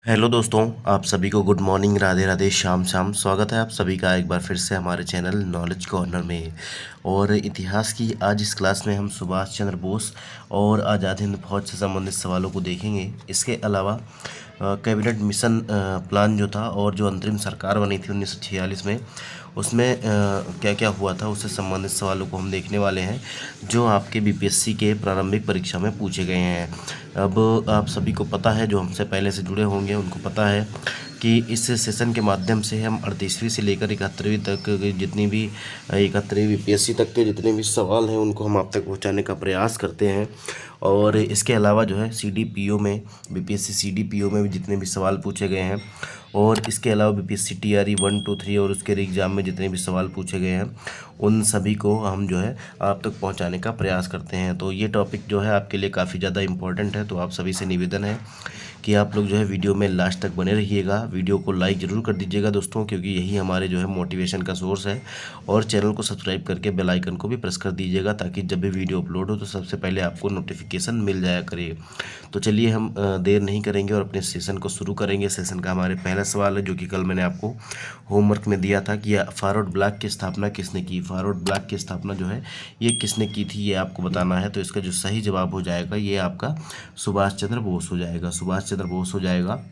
Hello दोस्तों, आप सभी को गुड मॉर्निंग, राधे राधे, शाम शाम। स्वागत है आप सभी का एक बार फिर से हमारे चैनल नॉलेज कॉर्नर में। और इतिहास की आज इस क्लास में हम सुभाष चंद्र बोस और आज़ाद हिंद फौज से संबंधित सवालों को देखेंगे। इसके अलावा कैबिनेट मिशन प्लान जो था और जो अंतरिम सरकार बनी थी 1946 में, उसमें क्या क्या हुआ था उससे संबंधित सवालों को हम देखने वाले हैं, जो आपके बीपीएससी के प्रारंभिक परीक्षा में पूछे गए हैं। अब आप सभी को पता है, जो हमसे पहले से जुड़े होंगे उनको पता है कि इस सेशन के माध्यम से हम 38वीं से लेकर 71वीं तक की जितनी भी 71वीं बीपीएससी तक के जितने भी सवाल हैं उनको हम आप तक पहुंचाने का प्रयास करते हैं। और इसके अलावा जो है सीडीपीओ में, बीपीएससी सीडीपीओ में भी जितने भी सवाल पूछे गए हैं, और इसके अलावा बीपीएससी टीआरई 1, 2, 3 और उसके एग्ज़ाम में जितने भी सवाल पूछे गए हैं उन सभी को हम जो है आप तक पहुंचाने का प्रयास करते हैं। तो ये टॉपिक जो है आपके लिए काफ़ी ज़्यादा इम्पोर्टेंट है, तो आप सभी से निवेदन है कि आप लोग जो है वीडियो में लास्ट तक बने रहिएगा। वीडियो को लाइक ज़रूर कर दीजिएगा दोस्तों, क्योंकि यही हमारे जो है मोटिवेशन का सोर्स है। और चैनल को सब्सक्राइब करके बेल आइकन को भी प्रेस कर दीजिएगा, ताकि जब भी वीडियो अपलोड हो तो सबसे पहले आपको नोटिफिकेशन मिल जाया करे। तो चलिए हम देर नहीं करेंगे और अपने सेशन को शुरू करेंगे। सेशन का हमारे पहला सवाल है, जो कि कल मैंने आपको होमवर्क में दिया था कि फॉरवर्ड ब्लॉक की स्थापना किसने की। फॉरवर्ड ब्लॉक की स्थापना जो है ये किसने की थी, ये आपको बताना है। तो इसका जो सही जवाब हो जाएगा ये आपका सुभाष चंद्र बोस हो जाएगा। सुभाष चंद्र बोस हो जाएगा।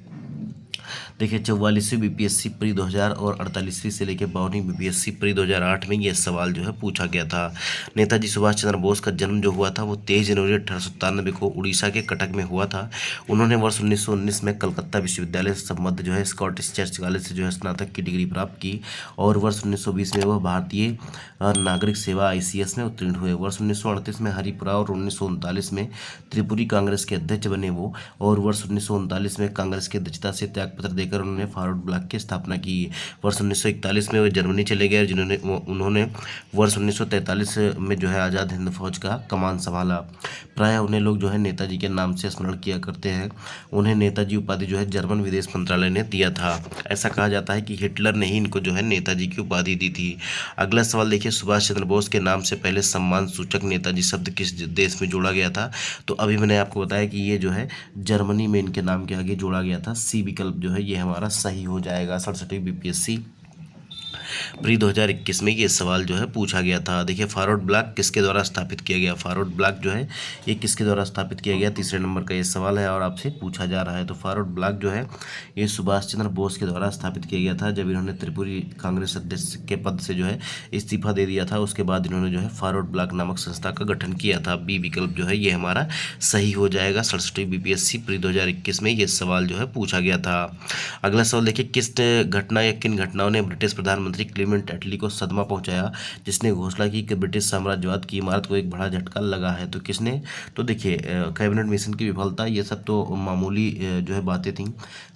देखिए, 44वीं बीपीएससी प्री 2000 और 48वीं से लेकर 52वीं बीपीएससी प्री 2008 में ये सवाल जो है पूछा गया था। नेताजी सुभाष चंद्र बोस का जन्म जो हुआ था वो 23 जनवरी 1897 को उड़ीसा के कटक में हुआ था। उन्होंने वर्ष 1919 में कलकत्ता विश्वविद्यालय से संबद्ध जो है स्कॉटिश चर्च कॉलेज से जो है स्नातक की डिग्री प्राप्त की, और वर्ष 1920 में वह भारतीय नागरिक सेवा ICS में उत्तीर्ण हुए। वर्ष 1938 में हरिपुरा और 1939 में त्रिपुरी कांग्रेस के अध्यक्ष बने वो, और वर्ष 1939 में कांग्रेस की अध्यक्षता से त्यागपत्र देकर उन्होंने फॉरवर्ड ब्लॉक की स्थापना की। वर्ष 1941 में वे जर्मनी चले गए, उन्होंने वर्ष 1943 में जो है आज़ाद हिंद फौज का कमान संभाला। प्रायः उन्हें लोग जो है नेताजी के नाम से स्मरण किया करते हैं। उन्हें नेताजी उपाधि जो है जर्मन विदेश मंत्रालय ने दिया था। ऐसा कहा जाता है कि हिटलर ने ही इनको जो है नेताजी की उपाधि दी थी। अगला सवाल देखिए, सुभाष चंद्र बोस के नाम से पहले सम्मान सूचक नेताजी शब्द किस देश में जोड़ा गया था। तो अभी मैंने आपको बताया कि ये जो है जर्मनी में इनके नाम के आगे जोड़ा गया था। सी विकल्प जो है ये हमारा सही हो जाएगा। 67वीं बीपीएससी प्री 2021 में ये सवाल जो है पूछा गया था। देखिए, फॉरवर्ड ब्लॉक किसके द्वारा स्थापित किया गया। फॉरवर्ड ब्लॉक जो है ये किसके द्वारा स्थापित किया गया, तीसरे नंबर का ये सवाल है और आपसे पूछा जा रहा है। तो फॉरवर्ड ब्लॉक जो है ये सुभाष चंद्र बोस के द्वारा स्थापित किया गया था, जब इन्होंने त्रिपुरी कांग्रेस अध्यक्ष के पद से जो है इस्तीफा दे दिया था। उसके बाद इन्होंने जो है फॉरवर्ड ब्लॉक नामक संस्था का गठन किया था। बी विकल्प जो है ये हमारा सही हो जाएगा। 67वीं बीपीएससी प्री 2021 में ये सवाल जो है पूछा गया था। अगला सवाल देखिए, किस घटना या किन घटनाओं ने ब्रिटिश प्रधानमंत्री क्लेमेंट एटली को सदमा पहुंचाया, जिसने घोषणा की कि ब्रिटिश साम्राज्यवाद की इमारत को एक बड़ा झटका लगा है। तो किसने, तो देखिए कैबिनेट मिशन की विफलता, ये सब तो मामूली जो है बातें थीं।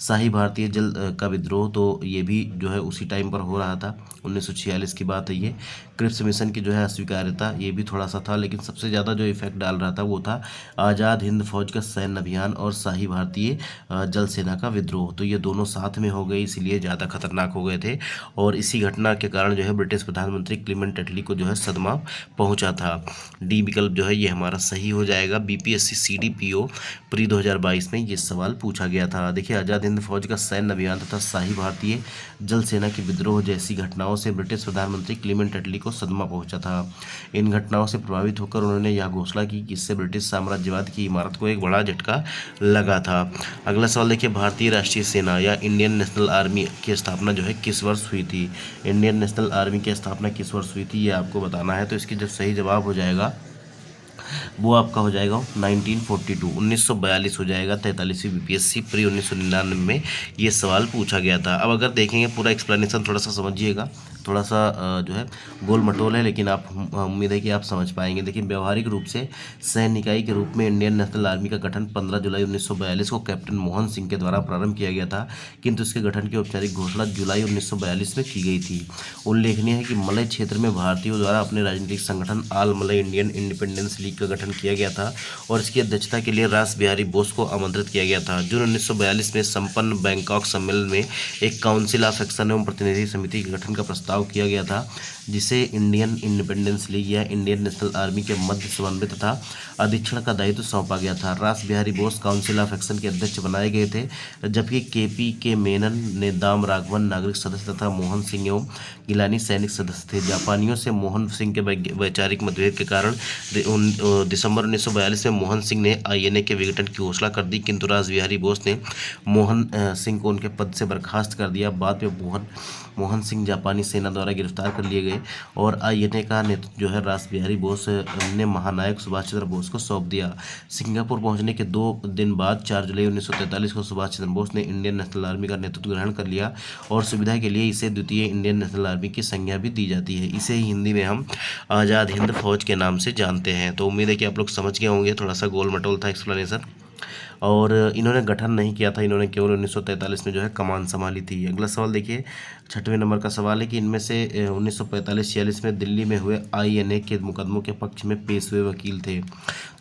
शाही भारतीय जल का विद्रोह, तो ये भी जो है उसी टाइम पर हो रहा था, 1946 की बात है ये। क्रिप्स मिशन की जो है अस्वीकार्यता, ये भी थोड़ा सा था, लेकिन सबसे ज़्यादा जो इफेक्ट डाल रहा था वो था आज़ाद हिंद फौज का सैन्य अभियान और शाही भारतीय जल सेना का विद्रोह। तो ये दोनों साथ में हो गए, इसलिए ज़्यादा खतरनाक हो गए थे, और इसी घटना के कारण जो है ब्रिटिश प्रधानमंत्री क्लेमेंट एटली को जो है सदमा पहुंचा था। डी विकल्प जो है ये हमारा सही हो जाएगा। बीपीएससी सीडीपीओ प्री 2022 में ये सवाल पूछा गया था। देखिए, आज़ाद हिंद फौज का सैन्य अभियान तथा शाही भारतीय जल सेना के विद्रोह जैसी घटनाओं से ब्रिटिश प्रधानमंत्री क्लेमेंट एटली को सदमा पहुंचा था। इन घटनाओं से प्रभावित होकर उन्होंने यह घोषणा की कि इससे ब्रिटिश साम्राज्यवाद की इमारत को एक बड़ा झटका लगा था। अगला सवाल देखिए, भारतीय राष्ट्रीय सेना या इंडियन नेशनल आर्मी की स्थापना जो है किस वर्ष हुई थी। इंडियन नेशनल आर्मी की स्थापना किस वर्ष हुई थी, ये आपको बताना है। तो इसकी जो सही जवाब हो जाएगा वो आपका हो जाएगा 1942, 1942 हो जाएगा। 43वीं बीपीएससी प्री 1999 में ये सवाल पूछा गया था। अब अगर देखेंगे पूरा एक्सप्लेनेशन थोड़ा सा समझिएगा, थोड़ा सा जो है गोल मटोल है, लेकिन आप उम्मीद है कि आप समझ पाएंगे। देखिए, व्यवहारिक रूप से सैन्य इकाई के रूप में इंडियन नेशनल आर्मी का गठन 15 जुलाई 1942 को कैप्टन मोहन सिंह के द्वारा प्रारंभ किया गया था, किंतु इसके गठन की औपचारिक घोषणा जुलाई 1942 में की गई थी। उल्लेखनीय है कि मलय क्षेत्र में भारतीयों द्वारा अपने राजनीतिक संगठन all Malay Indian independence league का गठन किया गया था, और इसकी अध्यक्षता के लिए रास बिहारी बोस को आमंत्रित किया गया था। जून 1942 में संपन्न बैंकॉक सम्मेलन में एक काउंसिल ऑफ एक्शन एवं प्रतिनिधि समिति के गठन का प्रस्ताव प्रस्ताव किया गया था, जिसे इंडियन इंडिपेंडेंस लीग या इंडियन नेशनल आर्मी के मध्य समन्वय तथा अधीक्षण का दायित्व सौंपा गया था। रास Bihari Bose council of action के अध्यक्ष बनाए गए थे, जबकि केपी के मेनन ने दाम राघवन नागरिक सदस्य तथा मोहन सिंह एवं गिलानी सैनिक सदस्य थे। जापानियों से मोहन सिंह के वैचारिक मतभेद के कारण दिसंबर 1942 में मोहन सिंह ने आईएनए के विघटन की घोषणा कर दी, किंतु रास बिहारी बोस ने मोहन सिंह को उनके पद से बर्खास्त कर दिया। बाद में मोहन सिंह जापानी सेना द्वारा गिरफ्तार कर लिए गए और आईएनए का नेतृत्व जो है रास बिहारी बोस ने महानायक सुभाष चंद्र बोस को सौंप दिया। सिंगापुर पहुंचने के 2 दिन बाद 4 जुलाई 1943 को सुभाष चंद्र बोस ने इंडियन नेशनल आर्मी का नेतृत्व ग्रहण कर लिया और सुविधा के लिए इसे द्वितीय इंडियन नेशनल आर्मी की संज्ञा भी दी जाती है। इसे ही हिंदी में हम आज़ाद हिंद फौज के नाम से जानते हैं। तो उम्मीद है कि आप लोग समझ गए होंगे, थोड़ा सा गोल मटोल था एक्सप्लेनेशन। और इन्होंने गठन नहीं किया था, इन्होंने केवल 1943 में जो है कमान संभाली थी। अगला सवाल देखिए, 6वें नंबर का सवाल है कि इनमें से 1945-46 में दिल्ली में हुए आईएनए के मुकदमों के पक्ष में पेश हुए वकील थे।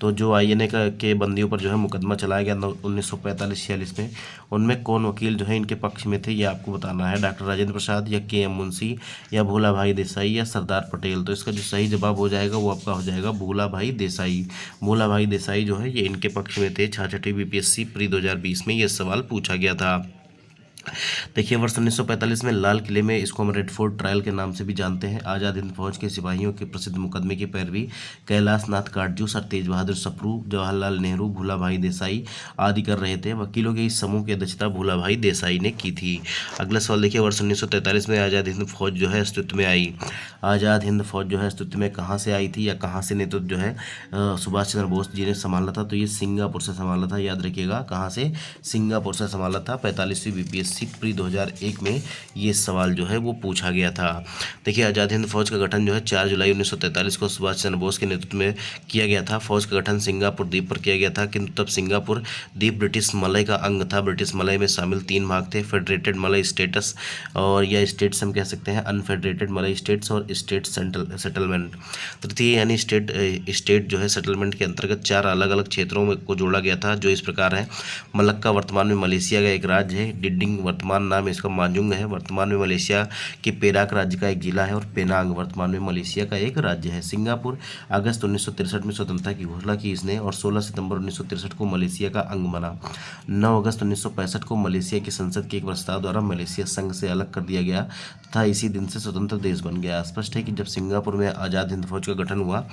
तो जो आईएनए के बंदियों पर जो है मुकदमा चलाया गया 1945-46 में, उनमें कौन वकील जो है इनके पक्ष में थे, ये आपको बताना है। डॉक्टर राजेंद्र प्रसाद या के एम मुंशी या भोला भाई देसाई या सरदार पटेल। तो इसका जो सही जवाब हो जाएगा वो आपका हो जाएगा भोला भाई देसाई। भोला भाई देसाई जो है ये इनके पक्ष में थे। 66वीं बीपीएससी प्री 2020 में ये सवाल पूछा गया था। देखिए, वर्ष 1945 में लाल किले में, इसको हम रेड फोर्ट ट्रायल के नाम से भी जानते हैं, आज़ाद हिंद फौज के सिपाहियों के प्रसिद्ध मुकदमे की पैरवी कैलाश नाथ काटजू, सर तेज बहादुर सप्रू, जवाहरलाल नेहरू, भूला भाई देसाई आदि कर रहे थे। वकीलों के इस समूह की अध्यक्षता भूला भाई देसाई ने की थी। अगला सवाल देखिए, वर्ष 1943 में आज़ाद हिंद फौज जो है अस्तित्व में आई। आज़ाद हिंद फौज जो है अस्तित्व में कहाँ से आई थी या कहाँ से नेतृत्व जो है सुभाष चंद्र बोस जी ने संभाला था? तो ये सिंगापुर से संभाला था, याद रखिएगा, कहाँ से? सिंगापुर से संभाला था। 45वीं बीपीएससी प्री 2001 में ये सवाल जो है वो पूछा गया था। देखिए, आज़ाद हिंद फौज का गठन जो है 4 जुलाई 1943 को सुभाष चंद्र बोस के नेतृत्व में किया गया था। फौज का गठन सिंगापुर द्वीप पर किया गया था, किंतु तब सिंगापुर द्वीप ब्रिटिश मलय का अंग था। ब्रिटिश मलय में शामिल 3 भाग थे, फेडरेटेड मलय स्टेट्स और या स्टेट्स हम कह सकते हैं, अनफेडरेटेड मलय स्टेट्स और स्टेट सेटलमेंट। तृतीय यानी स्टेट जो है सेटलमेंट के अंतर्गत 4 अलग अलग क्षेत्रों में को जोड़ा गया था, जो इस प्रकार है। मलक्का वर्तमान में मलेशिया का एक राज्य है। डिडिंग वर्तमान नाम इसका मांजुंग है, वर्तमान में मलेशिया के पेराक राज्य का एक जिला है। और पेनांग वर्तमान में मलेशिया का एक राज्य है। सिंगापुर अगस्त 1963 में स्वतंत्रता की घोषणा की इसने और 16 सितंबर 1963 को मलेशिया का अंग बना। 9 अगस्त 1965 को मलेशिया की संसद के एक प्रस्ताव द्वारा मलेशिया संघ से अलग कर दिया गया तथा इसी दिन से स्वतंत्र देश बन गया। स्पष्ट है कि जब सिंगापुर में आज़ाद हिंद फौज का गठन हुआ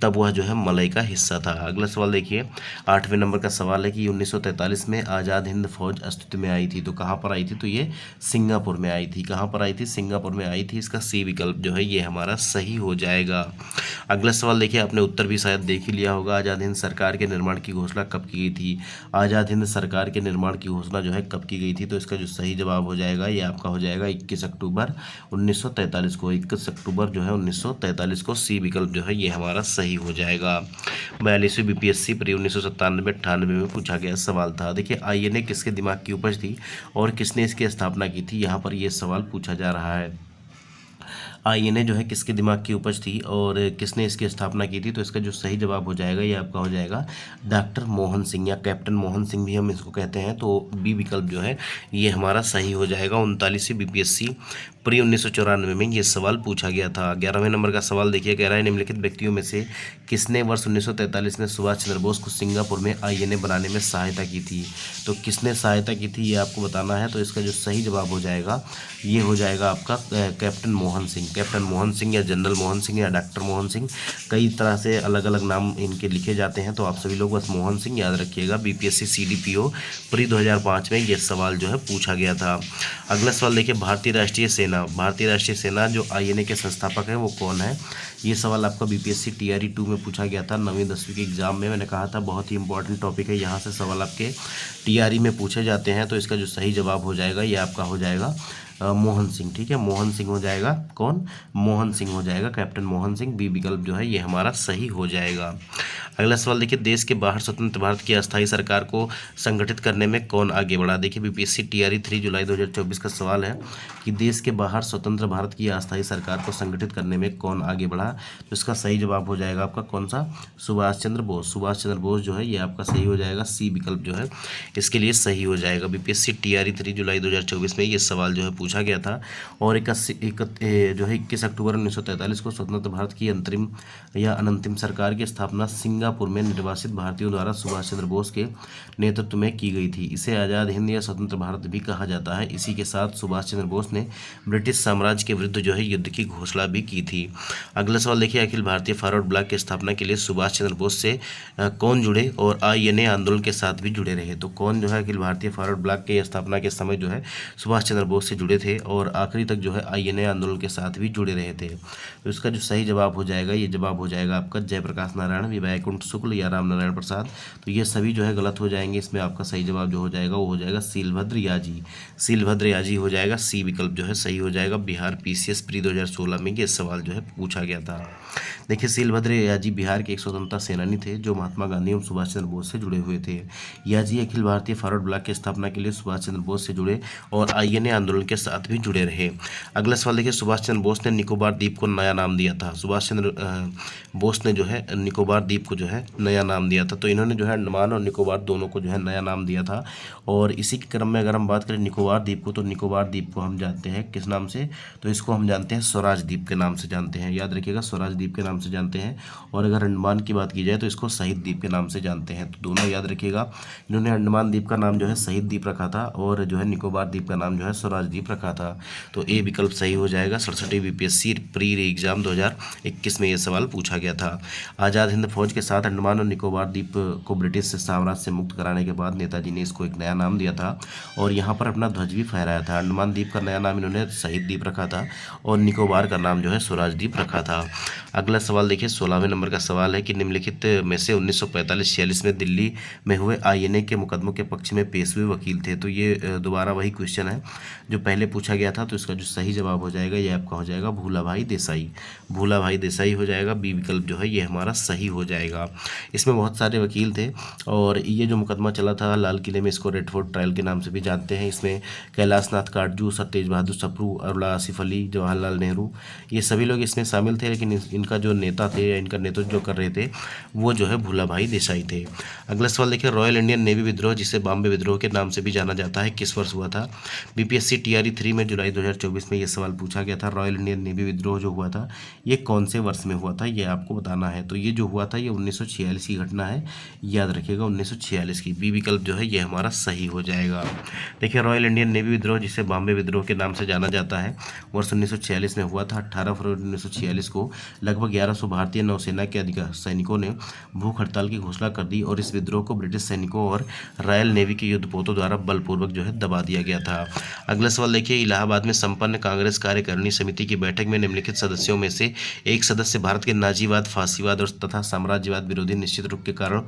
तब वह जो है मलय का हिस्सा था। अगला सवाल देखिए, 8वें नंबर का सवाल है कि 1943 में आज़ाद हिंद फौज अस्तित्व में आई थी। तो कहाँ पर आई थी? तो ये सिंगापुर में आई थी। कहाँ पर आई थी? सिंगापुर में आई थी। इसका सी विकल्प जो है ये हमारा सही हो जाएगा। अगला सवाल देखिए, आपने उत्तर भी शायद देख ही लिया होगा। आज़ाद हिंद सरकार के निर्माण की घोषणा कब की गई थी? आज़ाद हिंद सरकार के निर्माण की घोषणा जो है कब की गई थी? तो इसका जो सही जवाब हो जाएगा ये आपका हो जाएगा 21 अक्टूबर 1943 को। 21 अक्टूबर जो है 1943 को सी विकल्प जो है ये हमारा सही हो जाएगा। 42वीं बीपीएससी प्री 1997-98 में पूछा गया सवाल था। देखिए, आईएनए किसके दिमाग की उपज थी और किसने इसकी स्थापना की थी? यहाँ पर यह सवाल पूछा जा रहा है। आईएनए जो है किसके दिमाग की उपज थी और किसने इसकी स्थापना की थी? तो इसका जो सही जवाब हो जाएगा ये आपका हो जाएगा डॉक्टर मोहन सिंह या कैप्टन मोहन सिंह भी हम इसको कहते हैं। तो बी विकल्प जो है ये हमारा सही हो जाएगा। 39वीं बीपीएससी प्री 1994 में ये सवाल पूछा गया था। 11वें नंबर का सवाल देखिए, कह रहा है निम्नलिखित व्यक्तियों में से किसने वर्ष 1943 में सुभाष चंद्र बोस को सिंगापुर में आईएनए बनाने में सहायता की थी? तो किसने सहायता की थी ये आपको बताना है। तो इसका जो सही जवाब हो जाएगा ये हो जाएगा आपका कैप्टन मोहन सिंह। कैप्टन मोहन सिंह या जनरल मोहन सिंह या डॉक्टर मोहन सिंह, कई तरह से अलग अलग नाम इनके लिखे जाते हैं। तो आप सभी लोग बस मोहन सिंह याद रखिएगा। बीपीएससी सीडीपीओ प्री 2005 में ये सवाल जो है पूछा गया था। अगला सवाल देखिए, भारतीय राष्ट्रीय सेना जो आईएनए के संस्थापक है वो कौन है? ये सवाल आपका बीपीएससी टीआरई 2 में पूछा गया था 9वीं 10वीं के एग्जाम में। मैंने कहा था बहुत ही इंपॉर्टेंट टॉपिक है, यहाँ से सवाल आपके टीआरई में पूछे जाते हैं। तो इसका जो सही जवाब हो जाएगा ये आपका हो जाएगा मोहन सिंह। ठीक है, मोहन सिंह हो जाएगा। कौन? मोहन सिंह हो जाएगा, कैप्टन मोहन सिंह। बी विकल्प जो है ये हमारा सही हो जाएगा। अगला सवाल देखिए, देश के बाहर स्वतंत्र भारत की अस्थायी सरकार को संगठित करने में कौन आगे बढ़ा। देखिए बीपीएससी टीआरई 3 जुलाई 2024 का सवाल है कि देश के बाहर स्वतंत्र भारत की अस्थायी सरकार को संगठित करने में कौन आगे बढ़ा। तो इसका सही जवाब हो जाएगा आपका कौन सा, सुभाष चंद्र बोस। सुभाष चंद्र बोस जो है ये आपका सही हो जाएगा, सी विकल्प जो है इसके लिए सही हो जाएगा। बीपीएससी टीआरई 3 जुलाई 2024 में ये सवाल जो है पूछा गया था। और 21 अक्टूबर 1943 को स्वतंत्र भारत की अंतरिम या अनंतिम सरकार की स्थापना सिंगापुर में निर्वासित भारतीयों द्वारा सुभाष चंद्र बोस के नेतृत्व में की गई थी। इसे आज़ाद हिंद या स्वतंत्र भारत भी कहा जाता है। इसी के साथ सुभाष चंद्र बोस ने ब्रिटिश साम्राज्य के विरुद्ध जो है युद्ध की घोषणा भी की थी। अगला सवाल देखिए, अखिल भारतीय फॉरवर्ड ब्लॉक की स्थापना के लिए सुभाष चंद्र बोस से कौन जुड़े और आईएनए आंदोलन के साथ भी जुड़े रहे। तो कौन जो है अखिल भारतीय फॉरवर्ड ब्लॉक के स्थापना के समय जो है सुभाष चंद्र बोस से जुड़े थे और आखिरी तक जो है आईएनए आंदोलन के साथ भी जुड़े रहे थे। तो इसका जो सही जवाब हो जाएगा, ये जवाब हो जाएगा आपका जयप्रकाश नारायण, वैकुंठ शुक्ल या राम नारायण प्रसाद। तो ये सभी जो है गलत हो जाएंगे। इसमें आपका सही जवाब जो हो जाएगा वो हो जाएगा सीलभद्र याजी। सीलभद्र याजी हो जाएगा, सी विकल्प जो है सही हो जाएगा। बिहार पीसीएस प्री 2016 में ये सवाल जो है पूछा गया था। देखिए सीलभद्र याजी बिहार के एक स्वतंत्रता सेनानी थे जो महात्मा गांधी एवं सुभाष चंद्र बोस से जुड़े हुए थे। याजी अखिल भारतीय फॉरवर्ड ब्लॉक की स्थापना के लिए सुभाष चंद्र बोस से जुड़े और आईएनए आंदोलन के साथ भी जुड़े रहे। अगला सवाल देखिए, सुभाष चंद्र बोस ने निकोबार द्वीप को नया नाम दिया था। सुभाष चंद्र बोस ने जो है निकोबार द्वीप को जो है नया नाम दिया था। तो इन्होंने जो है अंडमान और निकोबार दोनों को जो है नया नाम दिया था। और इसी के क्रम में अगर हम बात करें निकोबार द्वीप को, तो निकोबार द्वीप को हम जानते हैं किस नाम से, तो इसको हम जानते हैं स्वराज द्वीप के नाम से जानते हैं। याद रखिएगा, स्वराज द्वीप के नाम से जानते हैं। और अगर अंडमान की बात की जाए तो इसको शहीद द्वीप के नाम से जानते हैं। तो दोनों याद रखिएगा, इन्होंने अंडमान द्वीप का नाम जो है शहीद द्वीप रखा था और जो है निकोबार द्वीप का नाम जो है स्वराज द्वीप रखा था। तो ए विकल्प सही हो जाएगा। 67वीं बीपीएससी प्री एग्जाम 2021 में ये सवाल पूछा गया था। आज़ाद हिंद फौज के साथ अंडमान और निकोबार द्वीप को ब्रिटिश साम्राज्य से मुक्त कराने के बाद नेताजी ने इसको एक नया नाम दिया था और यहाँ पर अपना ध्वज भी फहराया था। अंडमान द्वीप का नया नाम इन्होंने शहीद द्वीप रखा था और निकोबार का नाम जो है स्वराज द्वीप रखा था। अगला सवाल देखिए, 16वें नंबर का सवाल है कि निम्नलिखित में से 1945-46 में दिल्ली में हुए आईएनए के मुकदमों के पक्ष में पेश हुए वकील थे। तो ये दोबारा वही क्वेश्चन है जो पहले पूछा गया था। तो इसका जो सही जवाब हो जाएगा ये आपका हो जाएगा भूला भाई देसाई। भूला भाई देसाई हो जाएगा, बी विकल्प जो है ये हमारा सही हो जाएगा। इसमें बहुत सारे वकील थे और ये जो मुकदमा चला था लाल किले में, इसको रेड फोर्ट ट्रायल के नाम से भी जानते हैं। इसमें कैलाश नाथ काटजू, सतेज बहादुर सप्रू, अरुणा आसिफ अली, जवाहरलाल नेहरू, ये सभी लोग इसमें शामिल थे। लेकिन इनका जो नेता थे या इनका नेतृत्व जो कर रहे थे वो जो है भूला भाई देसाई थे। अगला सवाल देखिए, रॉयल इंडियन नेवी विद्रोह जिसे बॉम्बे विद्रोह के नाम से भी जाना जाता है किस वर्ष हुआ था। बीपीएससी टीआरई 3 में जुलाई 2024 में ये सवाल पूछा गया था। रॉयल इंडियन नेवी विद्रोह जो हुआ था ये कौन से वर्ष में हुआ था, ये आपको बताना है। तो ये जो हुआ था ये 1946 की घटना है, याद रखिएगा 1946 की। बी विकल्प जो है ये हमारा सही हो जाएगा। देखिए रॉयल इंडियन नेवी विद्रोह जिसे बॉम्बे विद्रोह के नाम से जाना जाता है वर्ष 1946 में हुआ था। 18 फरवरी 1946 को लगभग 1100 भारतीय नौसेना के सैनिकों ने भूख हड़ताल की घोषणा कर दी और इस विद्रोह को ब्रिटिश सैनिकों और रॉयल नेवी के युद्धपोतों द्वारा बलपूर्वक जो है दबा दिया गया था। अगला सवाल देखिए, इलाहाबाद में संपन्न कांग्रेस कार्यकारिणी समिति की बैठक में निम्नलिखित सदस्यों में से एक सदस्य भारत के नाजीवाद, फांसीवाद और तथा साम्राज्यवाद विरोधी निश्चित रूप के कारण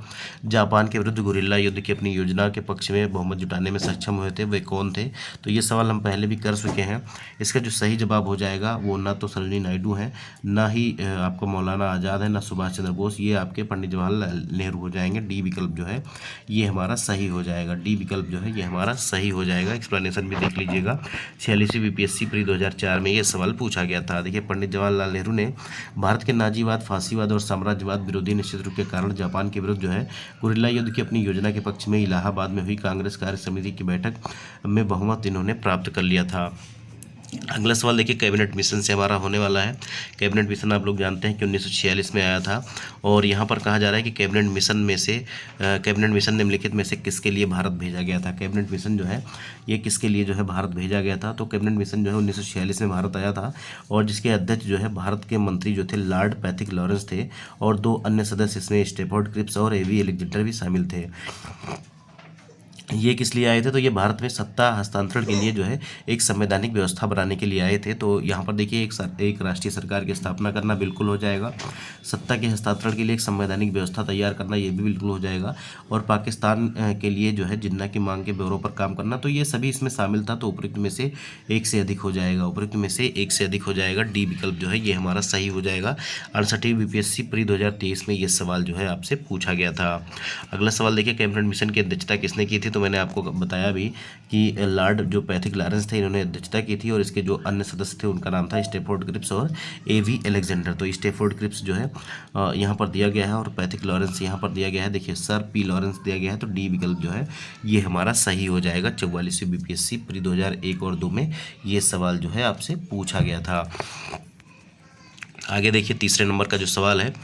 जापान के विरुद्ध गुरिल्ला युद्ध की अपनी योजना के पक्ष में बहुमत जुटाने में सक्षम हुए थे, वे कौन थे। तो ये सवाल हम पहले भी कर चुके हैं। इसका जो सही जवाब हो जाएगा वो ना तो सरोजिनी नायडू है, ना ही आपका मौलाना आज़ाद है, ना सुभाष चंद्र बोस, ये आपके पंडित जवाहरलाल नेहरू हो जाएंगे। डी विकल्प जो है ये हमारा सही हो जाएगा। डी विकल्प जो है ये हमारा सही हो जाएगा। एक्सप्लेनेशन भी देख लीजिएगा। 46वीं बीपीएससी प्री 2004 में ये सवाल पूछा गया था। देखिए पंडित जवाहरलाल नेहरू ने भारत के नाजीवाद, फांसीवाद और साम्राज्यवाद विरोधी निश्चित रूप के कारण जापान के विरुद्ध जो है गुरिल्ला युद्ध की अपनी योजना के पक्ष में इलाहाबाद में हुई कांग्रेस कार्य समिति की बैठक में बहुमत इन्होंने प्राप्त कर लिया था। अगला सवाल देखिए, कैबिनेट मिशन से हमारा होने वाला है। कैबिनेट मिशन आप लोग जानते हैं कि 1946 में आया था और यहाँ पर कहा जा रहा है कि कैबिनेट मिशन निम्नलिखित में से किसके लिए भारत भेजा गया था। कैबिनेट मिशन जो है ये किसके लिए जो है भारत भेजा गया था। तो कैबिनेट मिशन जो है 1946 में भारत आया था और जिसके अध्यक्ष जो है भारत के मंत्री जो थे लॉर्ड पैथिक लॉरेंस थे और 2 अन्य सदस्य इसमें स्टेफोर्ड क्रिप्स और एवी अलेक्जेंडर भी शामिल थे। ये किस लिए आए थे? तो ये भारत में सत्ता हस्तांतरण के लिए जो है एक संवैधानिक व्यवस्था बनाने के लिए आए थे। तो यहाँ पर देखिए एक राष्ट्रीय सरकार की स्थापना करना बिल्कुल हो जाएगा, सत्ता के हस्तांतरण के लिए एक संवैधानिक व्यवस्था तैयार करना ये भी बिल्कुल हो जाएगा, और पाकिस्तान के लिए जो है जिन्ना की मांग के ब्यौरों पर काम करना, तो ये सभी इसमें शामिल था। तो उपयुक्त में से एक से अधिक हो जाएगा, उपयुक्त में से एक से अधिक हो जाएगा। डी विकल्प जो है ये हमारा सही हो जाएगा। 68वीं बीपीएससी प्री 2023 में ये सवाल जो है आपसे पूछा गया था। अगला सवाल देखिए, कैबिनेट मिशन की अध्यक्षता किसने की थी? तो मैंने आपको बताया भी कि लॉर्ड जो पैथिक लॉरेंस थे, इन्होंने अध्यक्षता की थी, और इसके जो अन्य सदस्य थे उनका नाम था स्टेफोर्ड क्रिप्स और एवी अलेक्जेंडर। तो स्टेफोर्ड क्रिप्स जो है यहाँ पर दिया गया है, और पैथिक लॉरेंस यहाँ पर दिया गया है। देखिए सर पी लॉरेंस दिया गया है, तो डी विकल्प जो है ये हमारा सही हो जाएगा। 44वीं बीपीएससी प्री 2001 और 2 में ये सवाल जो है आपसे पूछा गया था। आगे देखिए तीसरे नंबर का जो सवाल है,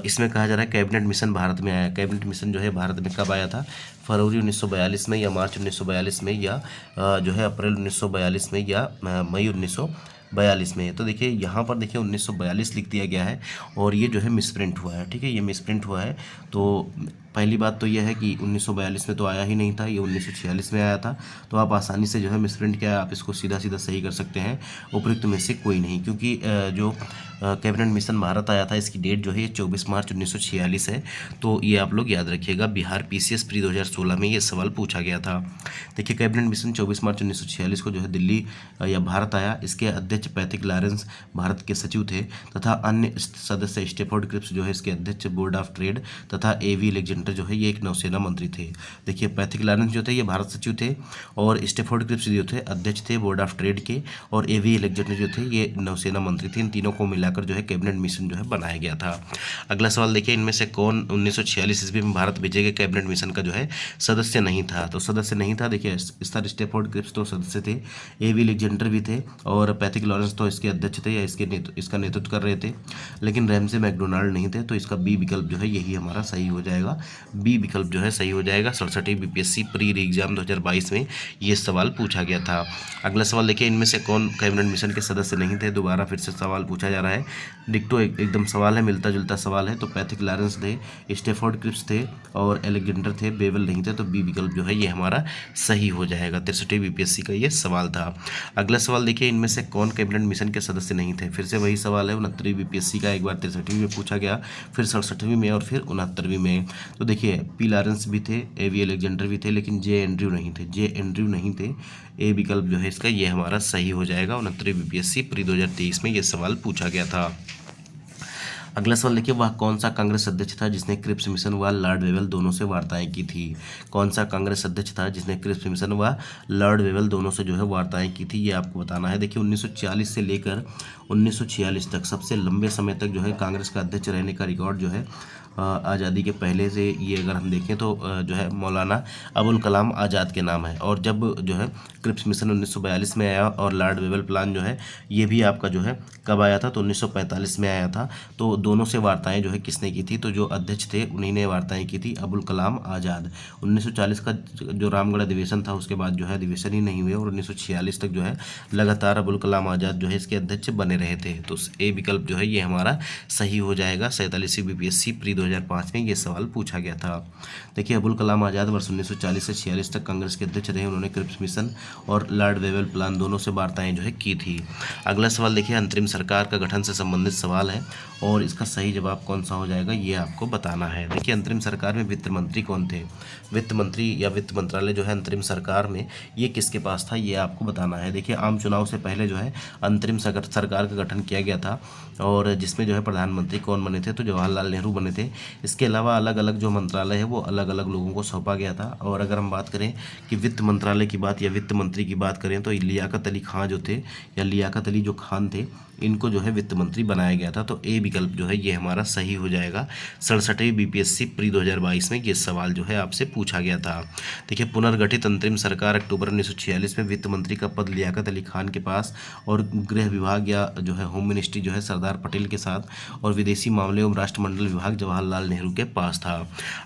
इसमें कहा जा रहा है कैबिनेट मिशन भारत में आया। कैबिनेट मिशन जो है भारत में कब आया था? फरवरी 1942 में, या मार्च 1942 में, या जो है अप्रैल 1942 में, या मई 1942 में। तो देखिए यहाँ पर देखिए 1942 लिख दिया गया है, और ये जो है मिसप्रिंट हुआ है। ठीक है, ये मिसप्रिंट हुआ है। तो पहली बात तो यह है कि 1942 में तो आया ही नहीं था, ये 1946 में आया था। तो आप आसानी से जो है मिसप्रिंट क्या है, आप इसको सीधा सीधा सही कर सकते हैं। उपयुक्त में से कोई नहीं, क्योंकि जो कैबिनेट मिशन भारत आया था, इसकी डेट जो है ये 24 मार्च 1946 है। तो ये आप लोग याद रखिएगा। बिहार पीसीएस प्री 2016 में ये सवाल पूछा गया था। देखिए कैबिनेट मिशन 24 मार्च 1946 को जो है दिल्ली या भारत आया। इसके अध्यक्ष पैथिक लॉरेंस भारत के सचिव थे, तथा अन्य सदस्य स्टेफोर्ड क्रिप्स जो है इसके अध्यक्ष बोर्ड ऑफ ट्रेड, तथा एवी अलेक्जेंडर जो है ये एक नौसेना मंत्री थे। देखिए पैथिक लॉरेंस जो थे ये भारत सचिव थे, और स्टेफोर्ड क्रिप्स जो थे अध्यक्ष थे बोर्ड ऑफ ट्रेड के, और एवी अलेक्जेंडर जो थे ये नौसेना मंत्री थे। इन तीनों को मिलाकर जो है कैबिनेट मिशन जो है बनाया गया था। अगला सवाल देखिए, इनमें से कौन 1946 ईस्वी में भारत भेजे गए कैबिनेट मिशन का जो है सदस्य नहीं था? तो सदस्य नहीं था, देखिए सर स्टेफोर्ड क्रिप्स तो सदस्य थे, एवी अलेक्जेंडर भी थे, और पैथिक लॉरेंस तो इसके अध्यक्ष थे, या इसका नेतृत्व कर रहे थे, लेकिन रैमसे मैकडोनाल्ड नहीं थे। तो इसका बी विकल्प जो है यही हमारा सही हो जाएगा। बी विकल्प जो है सही हो जाएगा। 67वीं बीपीएससी प्री एग्जाम 2022 में ये सवाल पूछा गया था। अगला सवाल देखिए, इनमें से कौन कैबिनेट मिशन के सदस्य नहीं थे? दोबारा फिर से सवाल पूछा जा रहा है। डिक्टो एकदम सवाल है, मिलता जुलता सवाल है। तो पैथिक लॉरेंस थे, स्टेफोर्ड क्रिप्स थे, और अलेक्जेंडर थे, बेवल नहीं थे। तो बी विकल्प जो है ये हमारा सही हो जाएगा। 63वीं बीपीएससी का ये सवाल था। अगला सवाल देखिए, इनमें से कौन कैबिनेट मिशन के सदस्य नहीं थे? फिर से वही सवाल है, 69वीं बीपीएससी का। एक बार 63वीं में पूछा गया, फिर 67वीं में, और फिर 69वीं में। तो देखिए पी लॉरेंस भी थे, एवी अलेक्जेंडर भी थे, लेकिन जे एंड्रयू नहीं थे। जे एंड्रयू नहीं थे। ए विकल्प जो है इसका ये हमारा सही हो जाएगा। 69वीं बीपीएससी प्री 2023 में ये सवाल पूछा गया था। अगला सवाल देखिए, वह कौन सा कांग्रेस अध्यक्ष था जिसने क्रिप्स मिशन व लॉर्ड वेवल दोनों से वार्ताएं की थी? कौन सा कांग्रेस अध्यक्ष था जिसने क्रिप्स मिशन व लॉर्ड वेवल दोनों से जो है वार्ताएं की थी? ये आपको बताना है। देखिए 1940 से लेकर 1946 तक सबसे लंबे समय तक जो है कांग्रेस का अध्यक्ष रहने का रिकॉर्ड जो है आज़ादी के पहले से ये अगर हम देखें तो जो है मौलाना अबुल कलाम आज़ाद के नाम है। और जब जो है क्रिप्स मिशन 1942 में आया, और लॉर्ड वेवल प्लान जो है ये भी आपका जो है कब आया था? तो 1945 में आया था। तो दोनों से वार्ताएं जो है किसने की थी? तो जो अध्यक्ष थे उन्हीं ने वार्ताएं की थी, अबुल कलाम आज़ाद। 1940 का जो रामगढ़ अधिवेशन था उसके बाद जो है अधिवेशन ही नहीं हुए, और 1946 तक जो है लगातार अबुल कलाम आज़ाद जो है इसके अध्यक्ष बने रहे थे। तो ए विकल्प जो है ये हमारा सही हो जाएगा। 47वीं बीपीएससी प्री 2005 में ये सवाल पूछा गया था। देखिए अबुल कलाम आज़ाद वर्ष 1940 से 46 तक कांग्रेस के अध्यक्ष रहे। उन्होंने क्रिप्स मिशन और लॉर्ड वेवल प्लान दोनों से वार्ताएं जो है की थी। अगला सवाल देखिए, अंतरिम सरकार का गठन से संबंधित सवाल है, और इसका सही जवाब कौन सा हो जाएगा ये आपको बताना है। देखिए अंतरिम सरकार में वित्त मंत्री कौन थे? वित्त मंत्री या वित्त मंत्रालय जो है अंतरिम सरकार में ये किसके पास था ये आपको बताना है। देखिए आम चुनाव से पहले जो है अंतरिम सरकार का गठन किया गया था, और जिसमें जो है प्रधानमंत्री कौन बने थे? तो जवाहरलाल नेहरू बने थे। इसके अलावा अलग अलग जो मंत्रालय है वो अलग अलग लोगों को सौंपा गया था। और अगर हम बात करें कि वित्त मंत्रालय की बात या वित्त मंत्री की बात करें, तो लियाकत अली खां जो थे, या लियाकत अली जो खान थे, इनको जो है वित्त मंत्री बनाया गया था। तो ए विकल्प जो है ये हमारा सही हो जाएगा। 67वीं बीपीएससी प्री 2022 में ये सवाल जो है आपसे पूछा गया था। देखिए पुनर्गठित अंतरिम सरकार अक्टूबर 1946 में वित्त मंत्री का पद लियाकत अली खान के पास, और गृह विभाग या जो है होम मिनिस्ट्री जो है सरदार पटेल के साथ, और विदेशी मामले एवं राष्ट्रमंडल विभाग जवाहरलाल नेहरू के पास था।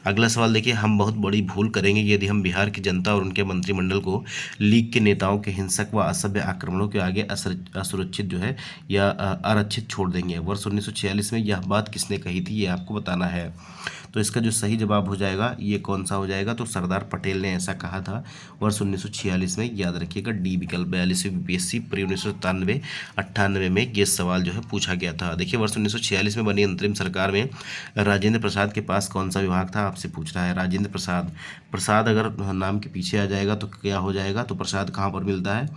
अगला सवाल देखिए, हम बहुत बड़ी भूल करेंगे यदि हम बिहार की जनता और उनके मंत्रिमंडल को लीग के नेताओं के हिंसक व असभ्य आक्रमणों के आगे असुरक्षित जो है या या आरक्षित छोड़ देंगे। वर्ष 1946 में यह बात किसने कही थी, ये आपको बताना है। तो इसका जो सही जवाब हो जाएगा ये कौन सा हो जाएगा, तो सरदार पटेल ने ऐसा कहा था वर्ष 1946 में। याद रखिएगा डी विकल्प। 42वीं बीपीएससी प्री 1997-98 में ये सवाल जो है पूछा गया था। देखिए वर्ष 1946 में बनी अंतरिम सरकार में राजेंद्र प्रसाद के पास कौन सा विभाग था, आपसे पूछ रहा है। राजेंद्र प्रसाद, प्रसाद अगर नाम के पीछे आ जाएगा तो क्या हो जाएगा, तो प्रसाद कहाँ पर मिलता है,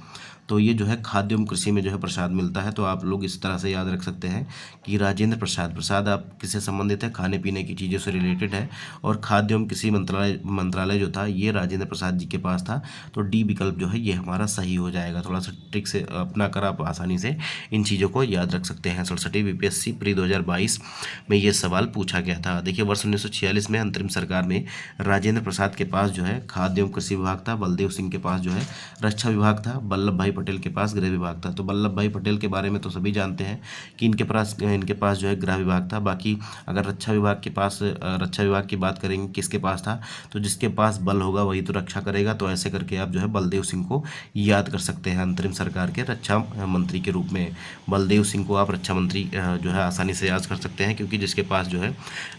तो ये जो है खाद्य एवं कृषि में जो है प्रसाद मिलता है। तो आप लोग इस तरह से याद रख सकते हैं कि राजेंद्र प्रसाद, प्रसाद आप किससे संबंधित है, खाने पीने की चीज़ों से रिलेटेड है। और खाद्य एवं कृषि मंत्रालय जो था ये राजेंद्र प्रसाद जी के पास था। तो डी विकल्प जो है ये हमारा सही हो जाएगा। थोड़ा सा ट्रिक से अपना कर आप आसानी से इन चीज़ों को याद रख सकते हैं। 67वीं बीपीएससी प्री 2022 में ये सवाल पूछा गया था। देखिए वर्ष 1946 में अंतरिम सरकार में राजेंद्र प्रसाद के पास जो है खाद्य एवं कृषि विभाग था, बलदेव सिंह के पास जो है रक्षा विभाग था, वल्लभ भाई पटेल के पास गृह विभाग था। तो वल्लभ भाई पटेल के बारे में तो सभी जानते हैं कि इनके पास जो है गृह विभाग था। बाकी अगर रक्षा विभाग की बात करेंगे किसके पास था, तो जिसके पास बल होगा वही तो रक्षा करेगा। तो ऐसे करके आप जो है बलदेव सिंह को याद कर सकते हैं अंतरिम सरकार के रक्षा मंत्री के रूप में। बलदेव सिंह को आप रक्षा मंत्री जो है आसानी से याद कर सकते हैं, क्योंकि जिसके पास जो है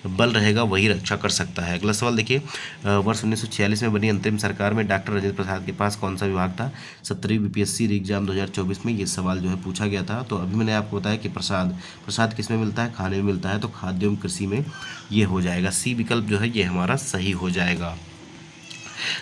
बल रहेगा वही रक्षा कर सकता है। अगला सवाल देखिए, वर्ष 1946 में बनी अंतरिम सरकार में डॉक्टर राजेंद्र प्रसाद के पास कौन सा विभाग था। 17वीं बीपीएससी एग्जाम 2024 में ये सवाल जो है पूछा गया था। तो अभी मैंने आपको बताया कि प्रसाद किस में मिलता है, खाने में मिलता है। तो खाद्य एवं कृषि में ये हो जाएगा। सी विकल्प जो है ये हमारा सही हो जाएगा।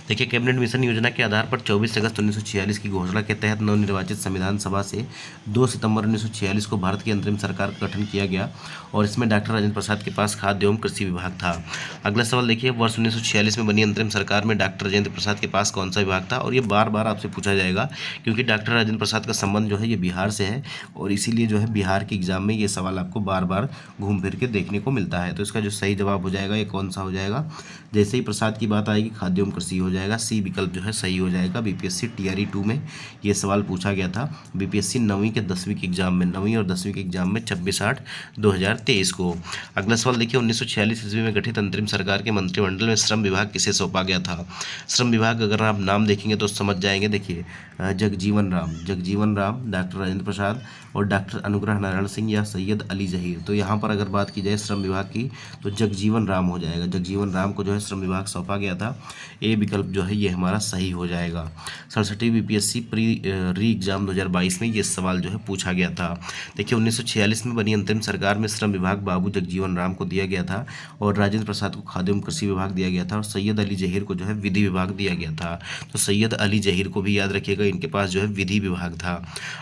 देखिए कैबिनेट मिशन योजना के आधार पर 24 अगस्त 1946 की घोषणा के तहत नवनिर्वाचित संविधान सभा से 2 सितंबर 1946 को भारत की अंतरिम सरकार का गठन किया गया और इसमें डॉक्टर राजेंद्र प्रसाद के पास खाद्य एवं कृषि विभाग था। अगला सवाल देखिए, वर्ष 1946 में बनी अंतरिम सरकार में डॉक्टर राजेंद्र प्रसाद के पास कौन सा विभाग था। और ये बार बार आपसे पूछा जाएगा, क्योंकि डॉक्टर राजेंद्र प्रसाद का संबंध जो है ये बिहार से है और इसीलिए जो है बिहार के एग्जाम में ये सवाल आपको बार बार घूम फिर के देखने को मिलता है। तो इसका जो सही जवाब हो जाएगा ये कौन सा हो जाएगा, जैसे ही प्रसाद की बात आएगी खाद्य एवं कृषि हो जाएगा। सी विकल्प जो है सही हो जाएगा। बीपीएससी टीआरई 2 में ये सवाल पूछा गया था। बीपीएससी 9वीं के 10वीं के एग्जाम में, 9वीं और 10वीं के एग्जाम में 26/8/2023 को। अगला सवाल देखिए, 1946 ईस्वी में गठित अंतरिम सरकार के मंत्रिमंडल में श्रम विभाग किसे सौंपा गया था। श्रम विभाग अगर आप नाम देखेंगे तो समझ जाएंगे। देखिए जगजीवन राम, डॉक्टर राजेंद्र प्रसाद और डॉक्टर अनुग्रह नारायण सिंह या सैयद अली जहीर। तो यहाँ पर अगर बात की जाए श्रम विभाग की तो जगजीवन राम हो जाएगा। जगजीवन राम को जो है श्रम विभाग सौंपा गया था। ए विकल्प जो है ये हमारा सही हो जाएगा। 67वीं बीपीएससी री एग्जाम 2022 में ये सवाल जो है पूछा गया था। देखिए 1946 में बनी अंतरिम सरकार में श्रम विभाग बाबू जगजीवन राम को दिया गया था और राजेंद्र प्रसाद को खाद्य एवं कृषि विभाग दिया गया था और सैयद अली जहीर को जो है विधि विभाग दिया गया था। तो सैयद अली जहीर को भी याद रखिएगा, इनके पास जो है विधि विभाग था।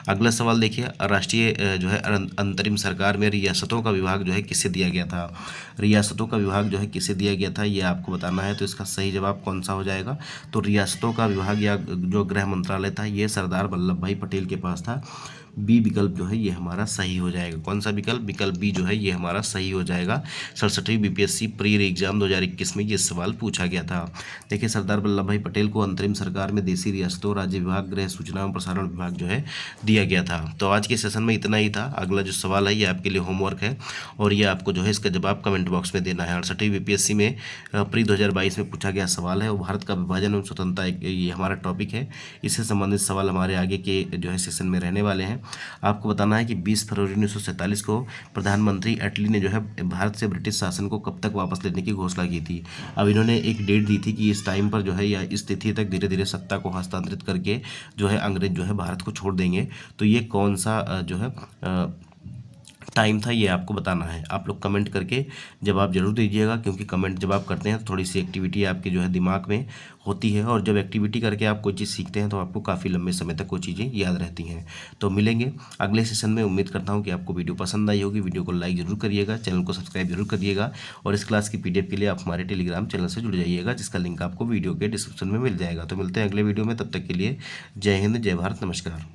अगला सवाल देखिए, राष्ट्रीय जो है अंतरिम सरकार में रियासतों का विभाग जो है किसे दिया गया था। रियासतों का विभाग जो है किसे दिया गया था ये आपको बताना है। तो इसका सही जवाब कौन सा हो जाएगा, तो रियासतों का विभाग या जो गृह मंत्रालय था ये सरदार वल्लभ भाई पटेल के पास था। बी विकल्प जो है ये हमारा सही हो जाएगा। कौन सा विकल्प, विकल्प बी जो है ये हमारा सही हो जाएगा। 67वीं बीपीएससी प्री एग्जाम 2021 में ये सवाल पूछा गया था। देखिए सरदार वल्लभ भाई पटेल को अंतरिम सरकार में देशी रियासतों, राज्य विभाग, गृह, सूचना एवं प्रसारण विभाग जो है दिया गया था। तो आज के सेशन में इतना ही था। अगला जो सवाल है ये आपके लिए होमवर्क है और ये आपको जो है इसका जवाब कमेंट बॉक्स में देना है। 68वीं बीपीएससी में प्री 2022 में पूछा गया सवाल है और भारत का विभाजन एवं स्वतंत्रता ये हमारा टॉपिक है। इससे संबंधित सवाल हमारे आगे के जो है सेशन में रहने वाले हैं। आपको बताना है कि 20 फरवरी 1947 को प्रधानमंत्री एटली ने जो है भारत से ब्रिटिश शासन को कब तक वापस लेने की घोषणा की थी। अब इन्होंने एक डेट दी थी कि इस टाइम पर जो है या इस तिथि तक धीरे धीरे सत्ता को हस्तांतरित करके जो है अंग्रेज जो है भारत को छोड़ देंगे। तो ये कौन सा जो है टाइम था ये आपको बताना है। आप लोग कमेंट करके जवाब जरूर दीजिएगा, क्योंकि कमेंट जब आप करते हैं तो थोड़ी सी एक्टिविटी आपके जो है दिमाग में होती है और जब एक्टिविटी करके आप कोई चीज़ सीखते हैं तो आपको काफ़ी लंबे समय तक वो चीज़ें याद रहती हैं। तो मिलेंगे अगले सेशन में। उम्मीद करता हूँ कि आपको वीडियो पसंद आई होगी। वीडियो को लाइक जरूर करिएगा, चैनल को सब्सक्राइब जरूर करिएगा और इस क्लास की PDF के लिए आप हमारे टेलीग्राम चैनल से जुड़ जाइएगा, जिसका लिंक आपको वीडियो के डिस्क्रिप्शन में मिल जाएगा। तो मिलते हैं अगले वीडियो में, तब तक के लिए जय हिंद, जय भारत, नमस्कार।